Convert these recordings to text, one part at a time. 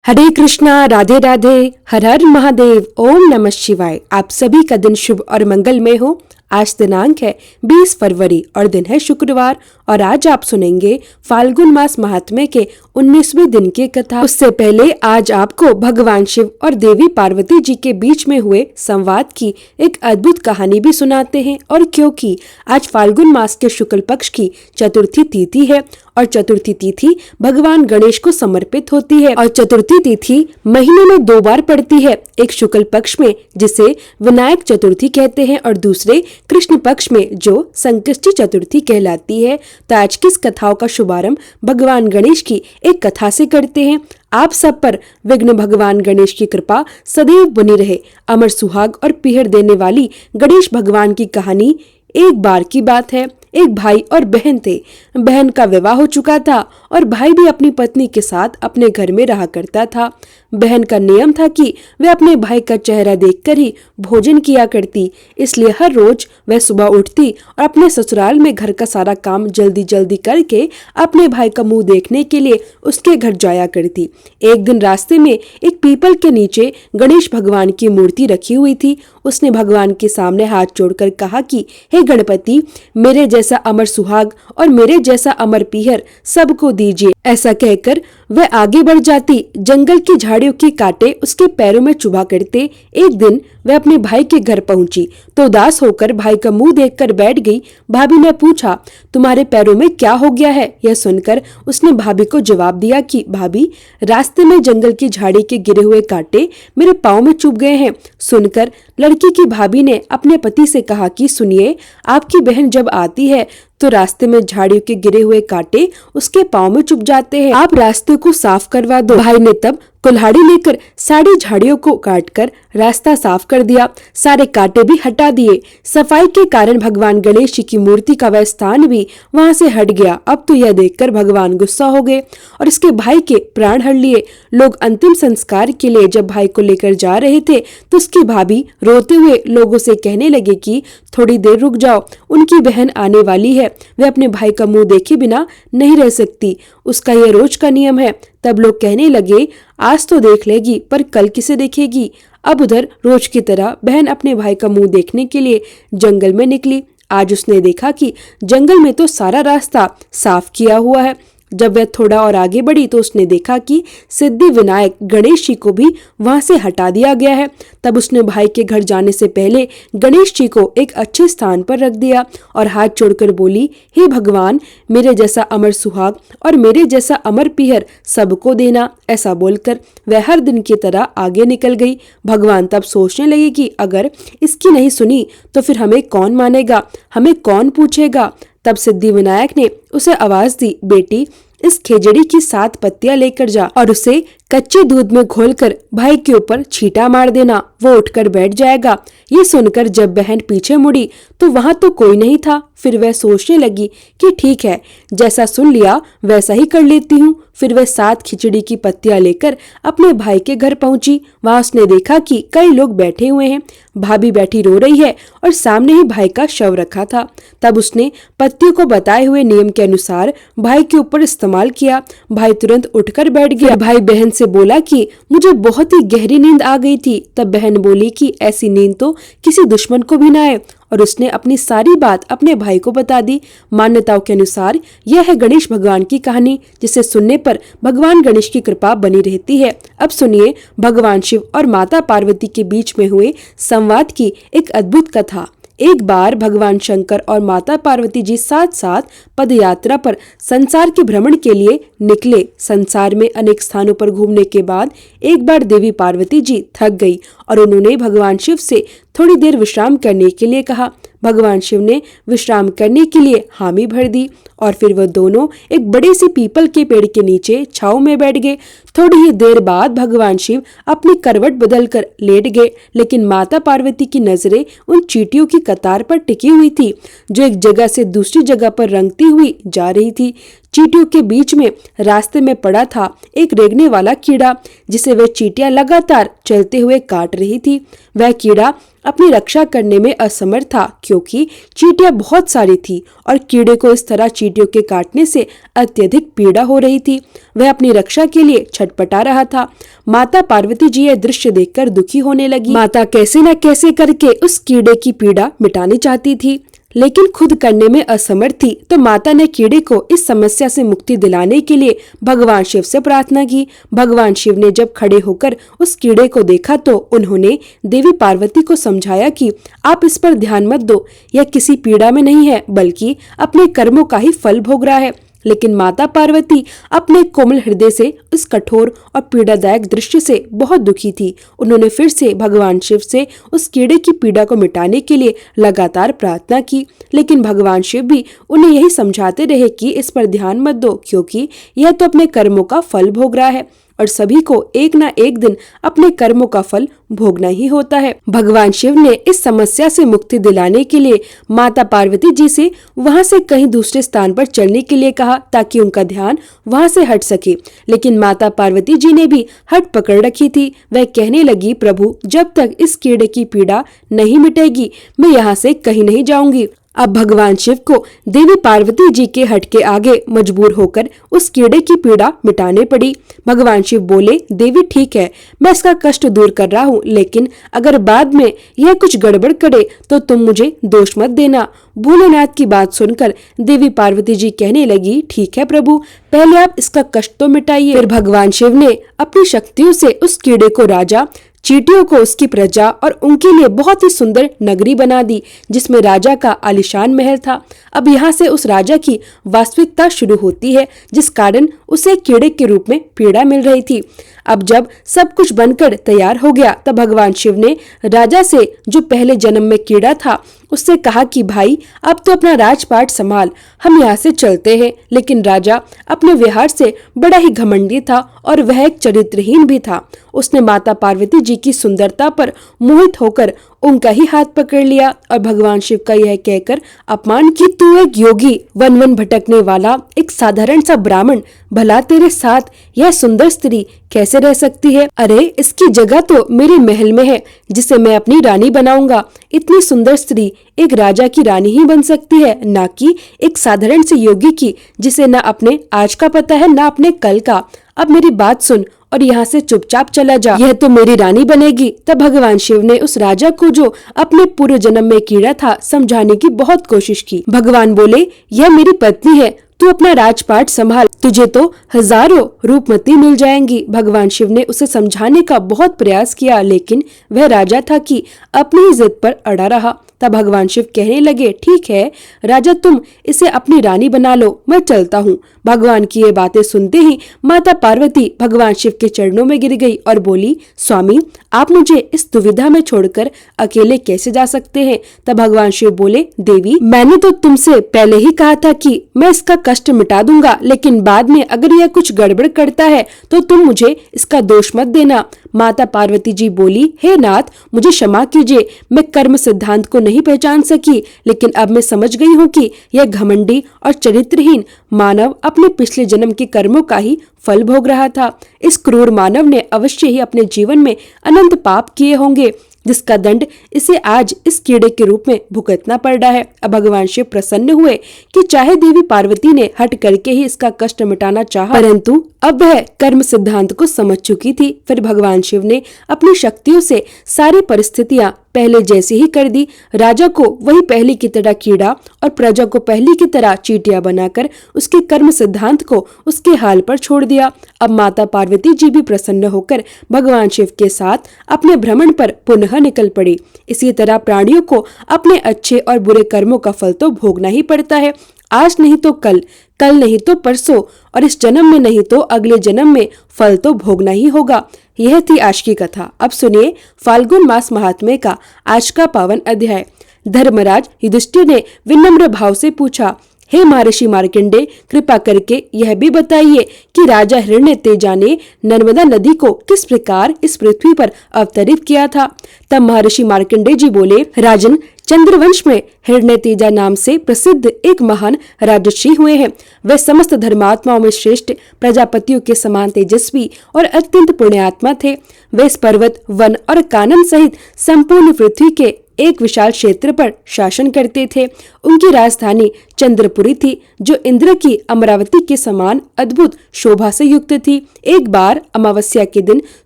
हरे कृष्णा, राधे राधे, हर हर महादेव, ओम नमः शिवाय। आप सभी का दिन शुभ और मंगलमय हो। आज दिनांक है 20 फरवरी और दिन है शुक्रवार और आज आप सुनेंगे फाल्गुन मास महात्म्य के 19वें दिन की कथा। उससे पहले आज आपको भगवान शिव और देवी पार्वती जी के बीच में हुए संवाद की एक अद्भुत कहानी भी सुनाते हैं। और क्योंकि आज फाल्गुन मास के शुक्ल पक्ष की चतुर्थी तिथि है और चतुर्थी तिथि भगवान गणेश को समर्पित होती है और चतुर्थी तिथि महीने में 2 बार पड़ती है, एक शुक्ल पक्ष में जिसे विनायक चतुर्थी कहते हैं और दूसरे कृष्ण पक्ष में जो संकष्टी चतुर्थी कहलाती है। तो आज किस कथाओं का शुभारंभ भगवान गणेश की एक कथा से करते हैं। आप सब पर विघ्न भगवान गणेश की कृपा सदैव बनी रहे। अमर सुहाग और पीहर देने वाली गणेश भगवान की कहानी। एक बार की बात है, एक भाई और बहन थे। बहन का विवाह हो चुका था और भाई भी अपनी पत्नी के साथ अपने घर में रहा करता था। बहन का नियम था कि वह अपने भाई का चेहरा देखकर ही भोजन किया करती, इसलिए हर रोज वह सुबह उठती और अपने ससुराल में घर का सारा काम जल्दी जल्दी करके अपने भाई का मुंह देखने के लिए उसके घर जाया करती। एक दिन रास्ते में एक पीपल के नीचे गणेश भगवान की मूर्ति रखी हुई थी। उसने भगवान के सामने हाथ जोड़कर कहा कि हे गणपति, मेरे जैसा अमर सुहाग और मेरे जैसा अमर पीहर सबको दीजिए। ऐसा कहकर वह आगे बढ़ जाती। जंगल की झाड़ियों के कांटे उसके पैरों में चुभा करते। एक दिन वह अपने भाई के घर पहुंची तो उदास होकर भाई का मुंह देखकर बैठ गई। भाभी ने पूछा, तुम्हारे पैरों में क्या हो गया है? यह सुनकर उसने भाभी को जवाब दिया कि भाभी, रास्ते में जंगल की झाड़ी के गिरे हुए कांटे मेरे पाँव में चुभ गए हैं। सुनकर लड़की की भाभी ने अपने पति से कहा कि सुनिए, आपकी बहन जब आती है तो रास्ते में झाड़ियों के गिरे हुए कांटे उसके पाँव में चुभ जाते हैं, आप रास्ते को साफ करवा दो। भाई ने तब कुल्हाड़ी लेकर सारी झाड़ियों को काटकर रास्ता साफ कर दिया, सारे कांटे भी हटा दिए। सफाई के कारण भगवान गणेश जी की मूर्ति का वह स्थान भी वहां से हट गया। अब तो यह देखकर भगवान गुस्सा हो गए और इसके भाई के प्राण हर लिए। लोग अंतिम संस्कार के लिए जब भाई को लेकर जा रहे थे तो उसकी भाभी रोते हुए लोगों से कहने लगे कि थोड़ी देर रुक जाओ, उनकी बहन आने वाली है, वे अपने भाई का मुंह देखे बिना नहीं रह सकती, उसका यह रोज का नियम है। तब लोग कहने लगे, आज तो देख लेगी पर कल किसे देखेगी। अब उधर रोज की तरह बहन अपने भाई का मुंह देखने के लिए जंगल में निकली। आज उसने देखा कि जंगल में तो सारा रास्ता साफ किया हुआ है। जब वह थोड़ा और आगे बढ़ी तो उसने देखा कि सिद्धि विनायक गणेश जी को भी वहां से हटा दिया गया है। तब उसने भाई के घर जाने से पहले गणेश जी को एक अच्छे स्थान पर रख दिया और हाथ जोड़कर बोली, हे भगवान, मेरे जैसा अमर सुहाग और मेरे जैसा अमर पीहर सबको देना। ऐसा बोलकर वह हर दिन की तरह आगे निकल गई। भगवान तब सोचने लगे कि अगर इसकी नहीं सुनी तो फिर हमें कौन मानेगा, हमें कौन पूछेगा। तब सिद्धि विनायक ने उसे आवाज दी, बेटी, इस खेजड़ी की 7 पत्तियां लेकर जा और उसे कच्चे दूध में घोलकर भाई के ऊपर छींटा मार देना, वो उठकर बैठ जाएगा। ये सुनकर जब बहन पीछे मुड़ी तो वहां तो कोई नहीं था। फिर वह सोचने लगी कि ठीक है, जैसा सुन लिया वैसा ही कर लेती हूँ। फिर वह 7 खिचड़ी की पत्तियां लेकर अपने भाई के घर पहुंची। वहां उसने देखा कि कई लोग बैठे हुए हैं, भाभी बैठी रो रही है और सामने ही भाई का शव रखा था। तब उसने पत्तियों को बताए हुए नियम के अनुसार भाई के ऊपर इस्तेमाल किया। भाई तुरंत उठकर बैठ गया। भाई बहन से बोला कि मुझे बहुत ही गहरी नींद आ गई थी। तब बहन बोली कि ऐसी नींद तो किसी दुश्मन को भी ना आए और उसने अपनी सारी बात अपने भाई को बता दी। मान्यताओं के अनुसार यह है गणेश भगवान की कहानी, जिसे सुनने पर भगवान गणेश की कृपा बनी रहती है। अब सुनिए भगवान शिव और माता पार्वती के बीच में हुए संवाद की एक अद्भुत कथा। एक बार भगवान शंकर और माता पार्वती जी साथ साथ पद यात्रा पर संसार के भ्रमण के लिए निकले। संसार में अनेक स्थानों पर घूमने के बाद एक बार देवी पार्वती जी थक गई और उन्होंने भगवान शिव से थोड़ी देर विश्राम करने के लिए कहा। भगवान शिव ने विश्राम करने के लिए हामी भर दी और फिर वह दोनों एक बड़े से पीपल के पेड़ के नीचे छांव में बैठ गए। थोड़ी ही देर बाद भगवान शिव अपनी करवट बदलकर लेट गए, लेकिन माता पार्वती की नजरें उन चींटियों की कतार पर टिकी हुई थी जो एक जगह से दूसरी जगह पर रंगती हुई जा रही थी। चींटियों के बीच में रास्ते में पड़ा था एक रेंगने वाला कीड़ा, जिसे वह चींटियां लगातार चलते हुए काट रही थी। वह कीड़ा अपनी रक्षा करने में असमर्थ था क्योंकि चींटियां बहुत सारी थी और कीड़े को इस तरह चींटियों के काटने से अत्यधिक पीड़ा हो रही थी। वह अपनी रक्षा के लिए छटपटा रहा था। माता पार्वती जी यह दृश्य देखकर दुखी होने लगी। माता कैसे न कैसे करके उस कीड़े की पीड़ा मिटानी चाहती थी, लेकिन खुद करने में असमर्थ थी। तो माता ने कीड़े को इस समस्या से मुक्ति दिलाने के लिए भगवान शिव से प्रार्थना की। भगवान शिव ने जब खड़े होकर उस कीड़े को देखा तो उन्होंने देवी पार्वती को समझाया कि आप इस पर ध्यान मत दो, यह किसी पीड़ा में नहीं है बल्कि अपने कर्मों का ही फल भोग रहा है। लेकिन माता पार्वती अपने कोमल हृदय से इस कठोर और पीड़ादायक दृश्य से बहुत दुखी थी। उन्होंने फिर से भगवान शिव से उस कीड़े की पीड़ा को मिटाने के लिए लगातार प्रार्थना की, लेकिन भगवान शिव भी उन्हें यही समझाते रहे कि इस पर ध्यान मत दो क्योंकि यह तो अपने कर्मों का फल भोग रहा है और सभी को एक न एक दिन अपने कर्मों का फल भोगना ही होता है। भगवान शिव ने इस समस्या से मुक्ति दिलाने के लिए माता पार्वती जी से वहां से कहीं दूसरे स्थान पर चलने के लिए कहा ताकि उनका ध्यान वहां से हट सके, लेकिन माता पार्वती जी ने भी हट पकड़ रखी थी। वह कहने लगी, प्रभु जब तक इस कीड़े की पीड़ा नहीं मिटेगी मैं यहाँ से कहीं नहीं जाऊंगी। अब भगवान शिव को देवी पार्वती जी के हट के आगे मजबूर होकर उस कीड़े की पीड़ा मिटाने पड़ी। भगवान शिव बोले, देवी ठीक है, मैं इसका कष्ट दूर कर रहा हूँ, लेकिन अगर बाद में यह कुछ गड़बड़ करे तो तुम मुझे दोष मत देना। भोलेनाथ की बात सुनकर देवी पार्वती जी कहने लगी, ठीक है प्रभु, पहले आप इसका कष्ट तो मिटाइए। फिर भगवान शिव ने अपनी शक्तियों से उस कीड़े को राजा, चींटियों को उसकी प्रजा और उनके लिए बहुत ही सुंदर नगरी बना दी जिसमें राजा का आलीशान महल था। अब यहाँ से उस राजा की वास्तविकता शुरू होती है जिस कारण उसे कीड़े के रूप में पीड़ा मिल रही थी। अब जब सब कुछ बनकर तैयार हो गया तब भगवान शिव ने राजा से, जो पहले जन्म में कीड़ा था, उससे कहा कि भाई अब तो अपना राजपाट संभाल, हम यहाँ से चलते हैं। लेकिन राजा अपने व्यवहार से बड़ा ही घमंडी था और वह एक चरित्रहीन भी था। उसने माता पार्वती जी की सुंदरता पर मोहित होकर उनका ही हाथ पकड़ लिया और भगवान शिव का यह कहकर अपमान कि तू एक योगी, वन वन भटकने वाला एक साधारण सा ब्राह्मण, भला तेरे साथ यह सुंदर स्त्री कैसे रह सकती है? अरे इसकी जगह तो मेरे महल में है जिसे मैं अपनी रानी बनाऊंगा। इतनी सुंदर स्त्री एक राजा की रानी ही बन सकती है, ना कि एक साधारण से योगी की जिसे न अपने आज का पता है न अपने कल का। अब मेरी बात सुन और यहाँ से चुपचाप चला जा, यह तो मेरी रानी बनेगी। तब भगवान शिव ने उस राजा को, जो अपने पूर्व जन्म में कीड़ा था, समझाने की बहुत कोशिश की। भगवान बोले, यह मेरी पत्नी है, तू अपना राजपाट संभाल, तुझे तो हजारों रूपमती मिल जाएंगी। भगवान शिव ने उसे समझाने का बहुत प्रयास किया, लेकिन वह राजा था कि अपनी ही जिद पर अड़ा रहा। तब भगवान शिव कहने लगे, ठीक है राजा, तुम इसे अपनी रानी बना लो, मैं चलता हूँ। भगवान की ये बातें सुनते ही माता पार्वती भगवान शिव के चरणों में गिर गई और बोली, स्वामी आप मुझे इस दुविधा में छोड़कर अकेले कैसे जा सकते हैं? तब भगवान शिव बोले, देवी मैंने तो तुमसे पहले ही कहा था कि मैं इसका कष्ट मिटा दूंगा, लेकिन बाद में अगर यह कुछ गड़बड़ करता है तो तुम मुझे इसका दोष मत देना। माता पार्वती जी बोली, हे नाथ मुझे क्षमा कीजिए, मैं कर्म सिद्धांत को नहीं पहचान सकी, लेकिन अब मैं समझ गई हूँ कि यह घमंडी और चरित्रहीन मानव अपने पिछले जन्म के कर्मों का ही फल भोग रहा था। इस क्रूर मानव ने अवश्य ही अपने जीवन में अनंत पाप किए होंगे, जिसका दंड इसे आज इस कीड़े के रूप में भुगतना पड़ रहा है। अब भगवान शिव प्रसन्न हुए कि चाहे देवी पार्वती ने हट करके ही इसका कष्ट मिटाना चाहा, परंतु अब वह कर्म सिद्धांत को समझ चुकी थी। फिर भगवान शिव ने अपनी शक्तियों से सारी परिस्थितियां पहले जैसी ही कर दी। राजा को वही पहले की तरह कीड़ा और प्रजा को पहले की तरह चींटियां बनाकर उसके कर्म सिद्धांत को उसके हाल पर छोड़ दिया। अब माता पार्वती जी भी प्रसन्न होकर भगवान शिव के साथ अपने भ्रमण पर पुनः निकल पड़ी। इसी तरह प्राणियों को अपने अच्छे और बुरे कर्मों का फल तो भोगना ही पड़ता है, आज नहीं तो कल, कल नहीं तो परसों, और इस जन्म में नहीं तो अगले जन्म में फल तो भोगना ही होगा। यह थी आज की कथा। अब सुनिए फाल्गुन मास महात्म्य का आज का पावन अध्याय। धर्मराज युधिष्ठिर ने विनम्र भाव से पूछा, हे महर्षि मार्कंडेय, कृपा करके यह भी बताइए कि राजा हिरण्यतेजा ने नर्मदा नदी को किस प्रकार इस पृथ्वी पर अवतरित किया था। तब महर्षि मार्कंडेय जी बोले, राजन चंद्रवंश में हिरण्यतेजा नाम से प्रसिद्ध एक महान राजर्षि हुए हैं। वे समस्त धर्मात्माओं में श्रेष्ठ, प्रजापतियों के समान तेजस्वी और अत्यंत पुण्यात्मा थे। वे इस पर्वत, वन और कानन सहित संपूर्ण पृथ्वी के एक विशाल क्षेत्र पर शासन करते थे। उनकी राजधानी चंद्रपुरी थी, जो इंद्र की अमरावती के समान अद्भुत शोभा से युक्त थी। एक बार अमावस्या के दिन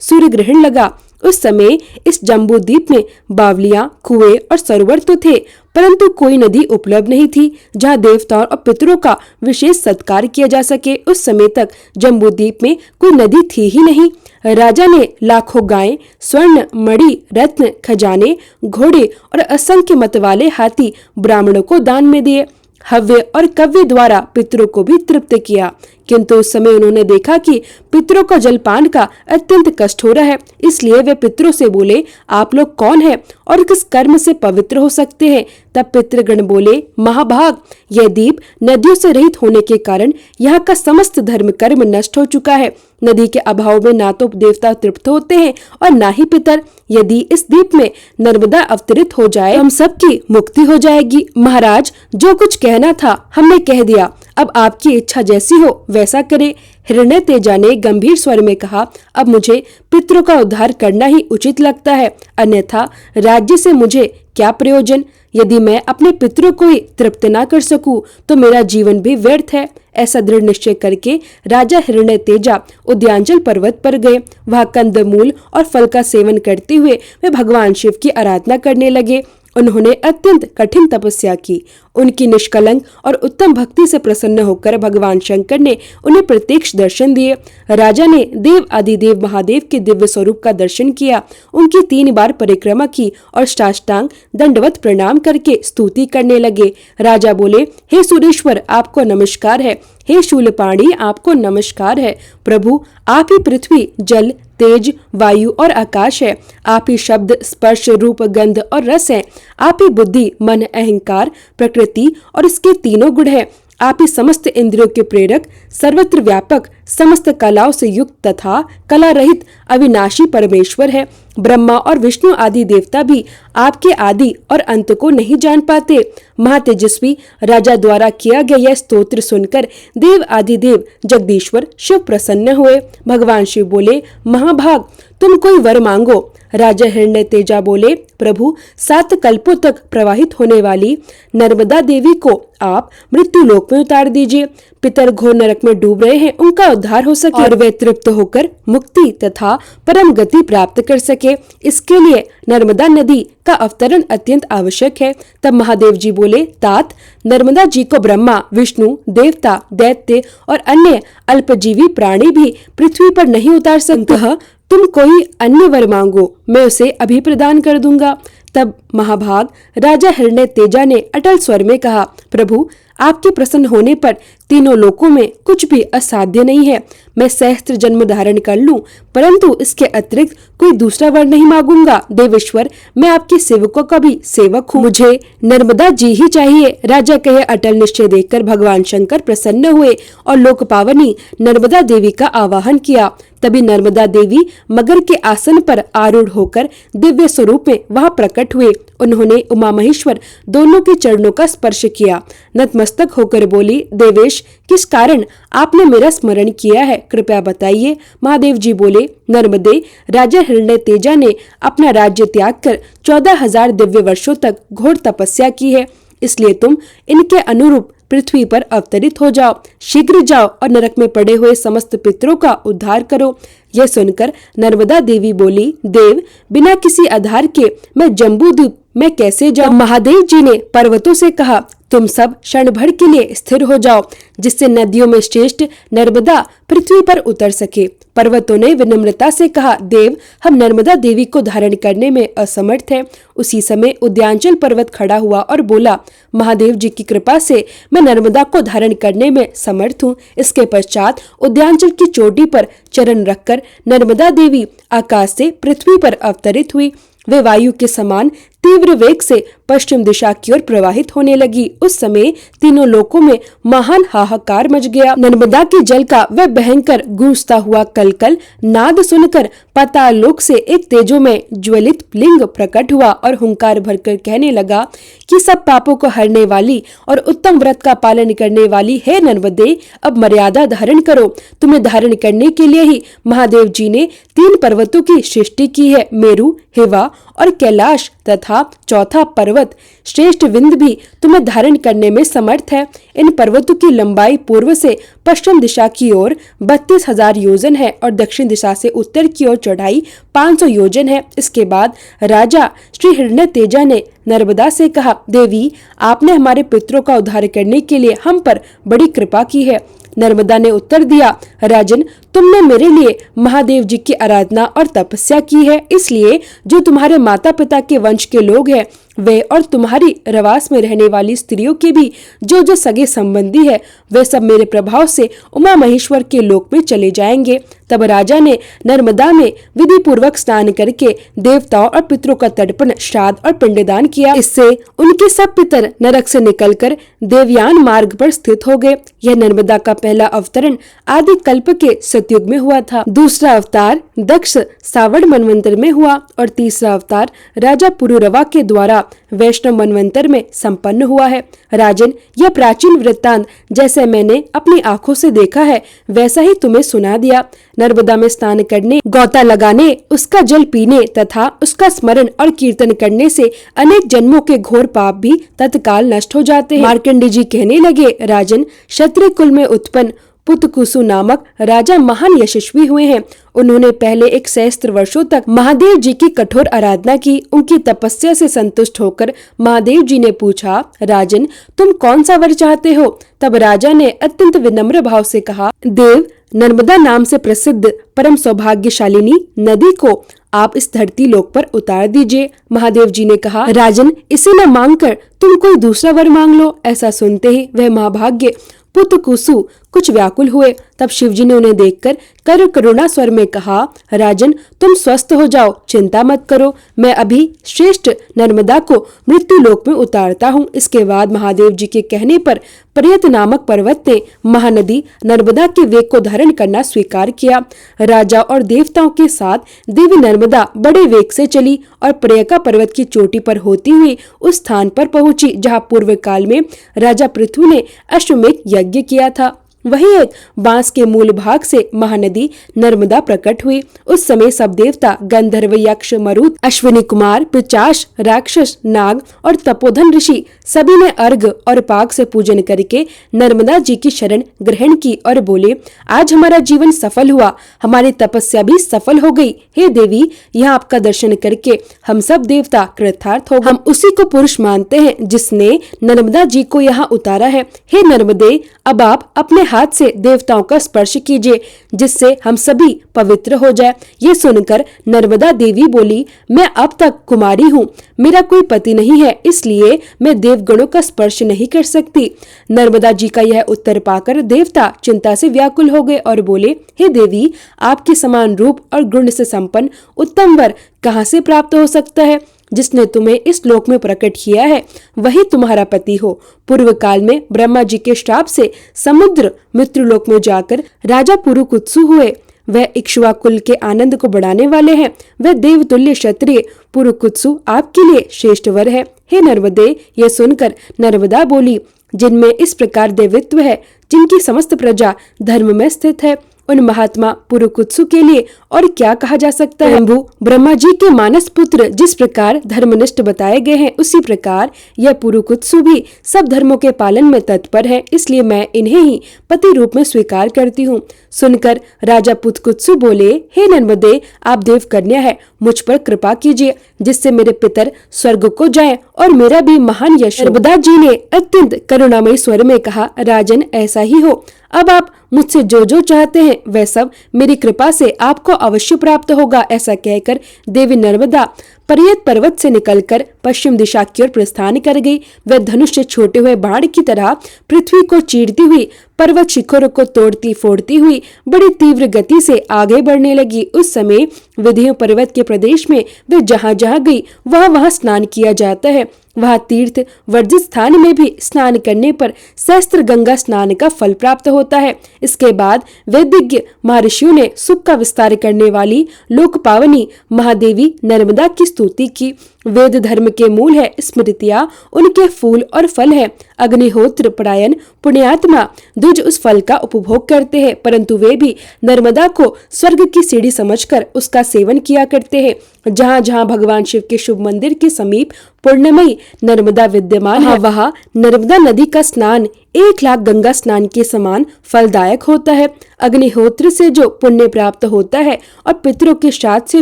सूर्य ग्रहण लगा। उस समय इस जम्बू द्वीप में बावलियां, कुएं और सरोवर तो थे, परंतु कोई नदी उपलब्ध नहीं थी जहां देवताओं और पितरों का विशेष सत्कार किया जा सके। उस समय तक जम्बू द्वीप में कोई नदी थी ही नहीं। राजा ने लाखों गायें, स्वर्ण, मणि, रत्न, खजाने, घोड़े और असंख्य मतवाले हाथी ब्राह्मणों को दान में दिए। हव्य और कव्य द्वारा पितरों को भी तृप्त किया, किंतु उस समय उन्होंने देखा कि पितरों का जलपान का अत्यंत कष्ट हो रहा है। इसलिए वे पितरों से बोले, आप लोग कौन हैं और किस कर्म से पवित्र हो सकते हैं? तब पितृगण बोले, महाभाग, यह द्वीप नदियों से रहित होने के कारण यहाँ का समस्त धर्म कर्म नष्ट हो चुका है। नदी के अभाव में ना तो देवता तृप्त होते हैं और ना ही पितर। यदि इस द्वीप में नर्मदा अवतरित हो जाए, हम सबकी मुक्ति हो जाएगी। महाराज, जो कुछ कहना था हमने कह दिया, अब आपकी इच्छा जैसी हो वैसा करे। हिरण्यतेजा ने गंभीर स्वर में कहा, अब मुझे पितरों का उद्धार करना ही उचित लगता है, अन्यथा राज्य से मुझे क्या प्रयोजन? यदि मैं अपने पितरों को ही तृप्त ना कर सकूं, तो मेरा जीवन भी व्यर्थ है। ऐसा दृढ़ निश्चय करके राजा हिरण्यतेजा उद्यांचल पर्वत पर गए। वहां कंदमूल और फल का सेवन करते हुए वे भगवान शिव की आराधना करने लगे। उन्होंने अत्यंत कठिन तपस्या की। उनकी निष्कलंक और उत्तम भक्ति से प्रसन्न होकर भगवान शंकर ने उन्हें प्रत्यक्ष दर्शन दिए। राजा ने देव आदिदेव महादेव के दिव्य स्वरूप का दर्शन किया, उनकी 3 बार परिक्रमा की और साष्टांग दंडवत प्रणाम करके स्तुति करने लगे। राजा बोले, हे सुरेश्वर, आपको नमस्कार है। हे शूलपाणी, आपको नमस्कार है। प्रभु, आप ही पृथ्वी, जल, तेज, वायु और आकाश है। आप ही शब्द, स्पर्श, रूप, गंध और रस है। आप ही बुद्धि, मन, अहंकार, प्रकृति और इसके तीनों गुण है। आप ही समस्त इंद्रियों के प्रेरक, सर्वत्र व्यापक, समस्त कलाओं से युक्त तथा कला रहित अविनाशी परमेश्वर है। ब्रह्मा और विष्णु आदि देवता भी आपके आदि और अंत को नहीं जान पाते। महातेजस्वी राजा द्वारा किया गया यह स्तोत्र सुनकर देव आदिदेव जगदीश्वर शिव प्रसन्न हुए। भगवान शिव बोले, महाभाग, तुम कोई वर मांगो। राजा हिरण्यतेजा बोले, प्रभु, 7 कल्पों तक प्रवाहित होने वाली नर्मदा देवी को आप मृत्यु लोक में उतार दीजिए। पितर घोर नरक में डूब रहे हैं, उनका उद्धार हो सके और वे तृप्त होकर मुक्ति तथा परम गति प्राप्त कर सके। इसके लिए नर्मदा नदी का अवतरण अत्यंत आवश्यक है। तब महादेव जी बोले, तात, नर्मदा जी को ब्रह्मा, विष्णु, देवता, दैत्य और अन्य अल्पजीवी प्राणी भी पृथ्वी पर नहीं उतार सकते। तुम कोई अन्य वर मांगो, मैं उसे अभी प्रदान कर दूंगा। तब महाभाग राजा हिरण्यतेजा ने अटल स्वर में कहा, प्रभु, आपके प्रसन्न होने पर तीनों लोकों में कुछ भी असाध्य नहीं है। मैं सहस्त्र जन्म धारण कर लूं, परंतु इसके अतिरिक्त कोई दूसरा वर नहीं मांगूंगा। देवेश्वर, मैं आपके सेवकों का भी सेवक हूँ, मुझे नर्मदा जी ही चाहिए। राजा के अटल निश्चय देखकर भगवान शंकर प्रसन्न हुए और लोक पावनी नर्मदा देवी का आवाहन किया। तभी नर्मदा देवी मगर के आसन पर आरूढ़ होकर दिव्य स्वरूप में वहां प्रकट हुए। उन्होंने उमा महेश्वर दोनों के चरणों का स्पर्श किया। नतमस्तक होकर बोली, देवेश, किस कारण आपने मेरा स्मरण किया है, कृपया बताइए। महादेव जी बोले, नर्मदे, राजा हिरण्यतेजा ने अपना राज्य त्याग कर 14,000 दिव्य वर्षों तक घोर तपस्या की है, इसलिए तुम इनके अनुरूप पृथ्वी पर अवतरित हो जाओ। शीघ्र जाओ और नरक में पड़े हुए समस्त पितरों का उद्धार करो। यह सुनकर नर्मदा देवी बोली, देव, बिना किसी आधार के मैं जम्बू द्वीप में कैसे जाऊं? महादेव जी ने पर्वतों से कहा, तुम सब क्षण भर के लिए स्थिर हो जाओ, जिससे नदियों में श्रेष्ठ नर्मदा पृथ्वी पर उतर सके। पर्वतों ने विनम्रता से कहा, देव, हम नर्मदा देवी को धारण करने में असमर्थ हैं। उसी समय उद्यांचल पर्वत खड़ा हुआ और बोला, महादेव जी की कृपा से मैं नर्मदा को धारण करने में समर्थ हूँ। इसके पश्चात उद्यांचल की चोटी पर चरण रखकर नर्मदा देवी आकाश से पृथ्वी पर अवतरित हुई। वे वायु के समान तीव्र वेग से पश्चिम दिशा की ओर प्रवाहित होने लगी। उस समय तीनों लोकों में महान हाहाकार मच गया। नर्मदा के जल का वह भयंकर गूंजता हुआ कलकल नाद सुनकर पाताल लोक से एक तेजो में ज्वलित लिंग प्रकट हुआ और हुंकार भरकर कहने लगा कि सब पापों को हरने वाली और उत्तम व्रत का पालन करने वाली है नर्मदे, अब मर्यादा धारण करो। तुम्हें धारण करने के लिए ही महादेव जी ने 3 पर्वतों की सृष्टि की है, मेरु, हिवा और कैलाश, तथा चौथा पर्वत श्रेष्ठ विंध्य भी तुम्हें धारण करने में समर्थ है। इन पर्वतों की लंबाई पूर्व से पश्चिम दिशा की ओर 32,000 योजन है और दक्षिण दिशा से उत्तर की ओर चढ़ाई 500 योजन है। इसके बाद राजा श्री हिरण्यतेजा ने नर्मदा से कहा, देवी, आपने हमारे पितरों का उद्धार करने के लिए हम पर बड़ी कृपा की है। नर्मदा ने उत्तर दिया, राजन, तुमने मेरे लिए महादेव जी की आराधना और तपस्या की है, इसलिए जो तुम्हारे माता पिता के वंश के लोग हैं वे और तुम्हारी रवास में रहने वाली स्त्रियों के भी जो सगे संबंधी है वे सब मेरे प्रभाव से उमा महेश्वर के लोक में चले जाएंगे। तब राजा ने नर्मदा में विधि पूर्वक स्नान करके देवताओं और पितरों का तर्पण, श्राद्ध और पिंडदान किया। इससे उनके सब पितर नरक से निकलकर देवयान मार्ग पर स्थित हो गए। यह नर्मदा का पहला अवतरण आदि कल्प के सतयुग में हुआ था। दूसरा अवतार दक्ष सावण मनवंतर में हुआ और तीसरा अवतार राजा पुरुरवा के द्वारा वैष्णव मनवंतर में संपन्न हुआ है। राजन, यह प्राचीन वृत्तांत जैसे मैंने अपनी आंखों से देखा है वैसा ही तुम्हें सुना दिया। नर्मदा में स्नान करने, गौता लगाने, उसका जल पीने तथा उसका स्मरण और कीर्तन करने से अनेक जन्मों के घोर पाप भी तत्काल नष्ट हो जाते हैं। मार्कंडेय जी कहने लगे, राजन, क्षत्रिय कुल में उत्पन्न पुतकुसु नामक राजा महान यशस्वी हुए हैं। उन्होंने पहले 1 सहस्त्र वर्षों तक महादेव जी की कठोर आराधना की। उनकी तपस्या से संतुष्ट होकर महादेव जी ने पूछा, राजन, तुम कौन सा वर चाहते हो? तब राजा ने अत्यंत विनम्र भाव से कहा, देव, नर्मदा नाम से प्रसिद्ध परम सौभाग्यशालिनी नदी को आप इस धरती लोक पर उतार दीजिए। महादेव जी ने कहा, राजन, इसे न मांगकर तुम कोई दूसरा वर मांग लो। ऐसा सुनते ही वह महाभाग्य पुतकुसु कुछ व्याकुल हुए। तब शिवजी ने उन्हें देखकर कर करुणा स्वर में कहा, राजन, तुम स्वस्थ हो जाओ, चिंता मत करो, मैं अभी श्रेष्ठ नर्मदा को मृत्यु लोक में उतारता हूँ। इसके बाद महादेव जी के कहने पर प्रयत नामक पर्वत ने महानदी नर्मदा के वेग को धारण करना स्वीकार किया। राजा और देवताओं के साथ देवी नर्मदा बड़े वेग से चली और प्रयका पर्वत की चोटी पर होती हुई उस स्थान पर पहुंची जहाँ पूर्व काल में राजा पृथु ने अश्वमेध यज्ञ किया था। वही एक बांस के मूल भाग से महानदी नर्मदा प्रकट हुई। उस समय सब देवता, गंधर्व, यक्ष, मरुत, अश्विनी कुमार, पिचाश, राक्षस, नाग और तपोधन ऋषि सभी ने अर्घ और पाक से पूजन करके नर्मदा जी की शरण ग्रहण की और बोले, आज हमारा जीवन सफल हुआ, हमारी तपस्या भी सफल हो गई। हे देवी, यहाँ आपका दर्शन करके हम सब देवता कृतार्थ हो गए। हम उसी को पुरुष मानते हैं जिसने नर्मदा जी को यहाँ उतारा है। हे नर्मदे, अब आप अपने हाथ से देवताओं का स्पर्श कीजिए जिससे हम सभी पवित्र हो जाए। ये सुनकर नर्मदा देवी बोली, मैं अब तक कुमारी हूँ, मेरा कोई पति नहीं है, इसलिए मैं देवगणों का स्पर्श नहीं कर सकती। नर्मदा जी का यह उत्तर पाकर देवता चिंता से व्याकुल हो गए और बोले, हे देवी, आपके समान रूप और गुण से संपन्न उत्तम वर कहाँ से प्राप्त हो सकता है? जिसने तुम्हें इस लोक में प्रकट किया है वही तुम्हारा पति हो। पूर्व काल में ब्रह्मा जी के श्राप से समुद्र मृत्युलोक में जाकर राजा पुरुकुत्सु हुए। वह इक्ष्वाकुल के आनंद को बढ़ाने वाले हैं। वह देवतुल्य क्षत्रिय पुरुकुत्सु आपके लिए श्रेष्ठ वर है। हे नर्मदे, यह सुनकर नर्मदा बोली, जिनमें इस प्रकार देवत्व है, जिनकी समस्त प्रजा धर्म में स्थित है, उन महात्मा पुरुकुत्सु के लिए और क्या कहा जा सकता है। ब्रह्मा जी के मानस पुत्र जिस प्रकार धर्मनिष्ठ बताए गए हैं, उसी प्रकार यह पुरुकुत्सु भी सब धर्मों के पालन में तत्पर है, इसलिए मैं इन्हें ही पति रूप में स्वीकार करती हूँ। सुनकर राजा पुरुकुत्सु बोले, हे नर्मदे, आप देव कन्या है, मुझ पर कृपा कीजिए जिससे मेरे पितर स्वर्ग को जाएं और मेरा भी महान यश। नर्मदा जी ने अत्यंत करुणामयी स्वर में कहा, राजन, ऐसा ही हो। अब आप मुझसे जो चाहते हैं वह सब मेरी कृपा से आपको अवश्य प्राप्त होगा। ऐसा कहकर देवी नर्मदा पर्यत पर्वत से निकलकर पश्चिम दिशा की ओर प्रस्थान कर गई। वह धनुष से छोटे हुए बाण की तरह पृथ्वी को चीरती हुई पर्वत शिखरों को तोड़ती फोड़ती हुई बड़ी तीव्र गति से आगे बढ़ने लगी। उस समय विंध्य पर्वत के प्रदेश में वे जहाँ जहाँ गई वहाँ स्नान किया जाता है। वहाँ तीर्थ वर्जित स्थान में भी स्नान करने पर सहस्त्र गंगा स्नान का फल प्राप्त होता है। इसके बाद वैदिज्ञ महर्षियों ने सुख का विस्तार करने वाली लोक पावनी महादेवी नर्मदा की स्तुति की। वेद धर्म के मूल है स्मृतियाँ, उनके फूल और फल है। अग्निहोत्र परायण पुण्यात्मा द्विज उस फल का उपभोग करते हैं, परंतु वे भी नर्मदा को स्वर्ग की सीढ़ी समझकर उसका सेवन किया करते हैं। जहाँ जहाँ भगवान शिव के शुभ मंदिर के समीप पूर्णमयी नर्मदा विद्यमान है, वहाँ नर्मदा नदी का स्नान 1,00,000 गंगा स्नान के समान फलदायक होता है। अग्निहोत्र से जो पुण्य प्राप्त होता है और पितरों के श्राद्ध से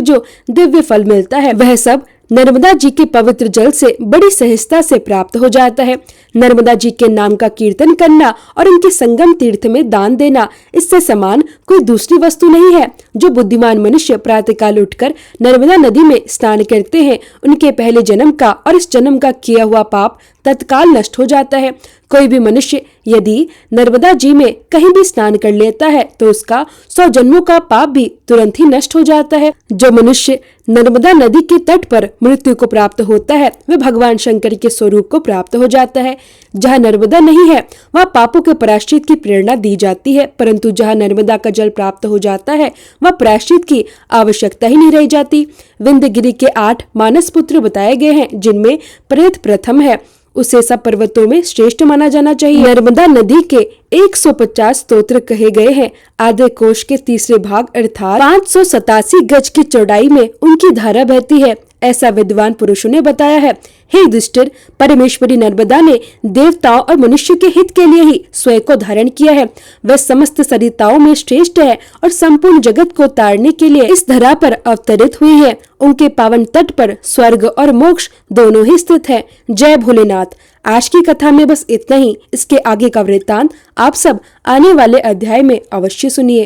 जो दिव्य फल मिलता है, वह सब नर्मदा जी के पवित्र जल से बड़ी सहजता से प्राप्त हो जाता है। नर्मदा जी के नाम का कीर्तन करना और उनके संगम तीर्थ में दान देना, इससे समान कोई दूसरी वस्तु नहीं है। जो बुद्धिमान मनुष्य प्रातःकाल उठकर नर्मदा नदी में स्नान करते हैं, उनके पहले जन्म का और इस जन्म का किया हुआ पाप तत्काल नष्ट हो जाता है। कोई भी मनुष्य यदि नर्मदा जी में कहीं भी स्नान कर लेता है तो उसका 100 जन्मों का पाप भी तुरंत ही नष्ट हो जाता है। जो मनुष्य नर्मदा नदी के तट पर मृत्यु को प्राप्त होता है, वह भगवान शंकर के स्वरूप को प्राप्त हो जाता है। जहाँ नर्मदा नहीं है वहाँ पापों के प्रायश्चित की प्रेरणा दी जाती है, परंतु जहाँ नर्मदा का जल प्राप्त हो जाता है वह प्रायश्चित की आवश्यकता ही नहीं रह जाती। विंध्यगिरि के 8 मानस पुत्र बताए गए हैं, जिनमें प्रेत प्रथम है। उसे सब पर्वतों में श्रेष्ठ माना जाना चाहिए। नर्मदा नदी के 150 स्तोत्र कहे गए हैं। आद्य कोश के तीसरे भाग अर्थात 587 गज की चौड़ाई में उनकी धारा बहती है, ऐसा विद्वान पुरुषों ने बताया है। हे युधिष्ठिर, परमेश्वरी नर्मदा ने देवताओं और मनुष्य के हित के लिए ही स्वयं को धारण किया है। वह समस्त सरिताओं में श्रेष्ठ है और संपूर्ण जगत को तारने के लिए इस धरा पर अवतरित हुई है। उनके पावन तट पर स्वर्ग और मोक्ष दोनों ही स्थित है। जय भोलेनाथ। आज की कथा में बस इतना ही। इसके आगे का वृत्तांत आप सब आने वाले अध्याय में अवश्य सुनिए।